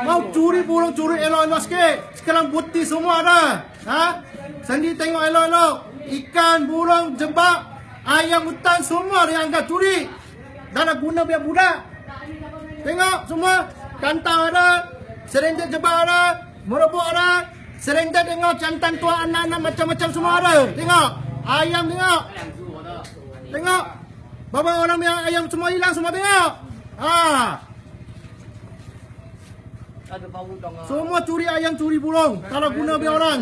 Mau curi burung, curi elok-elok sikit. Sekarang buti semua ada. Ha? Sendiri tengok elok-elok. Ikan, burung, jebak, ayam hutan semua dia anggap curi. Dah nak guna biar budak. Tengok semua. Kantang ada. Serendek jebak ada. Merebuk ada. Serendek tengok jantan tua anak-anak macam-macam semua ada. Tengok. Ayam tengok. Tengok. Berapa orang yang ayam semua hilang semua tengok. Ha. Semua curi ayam, curi burung. Kalau guna biar orang.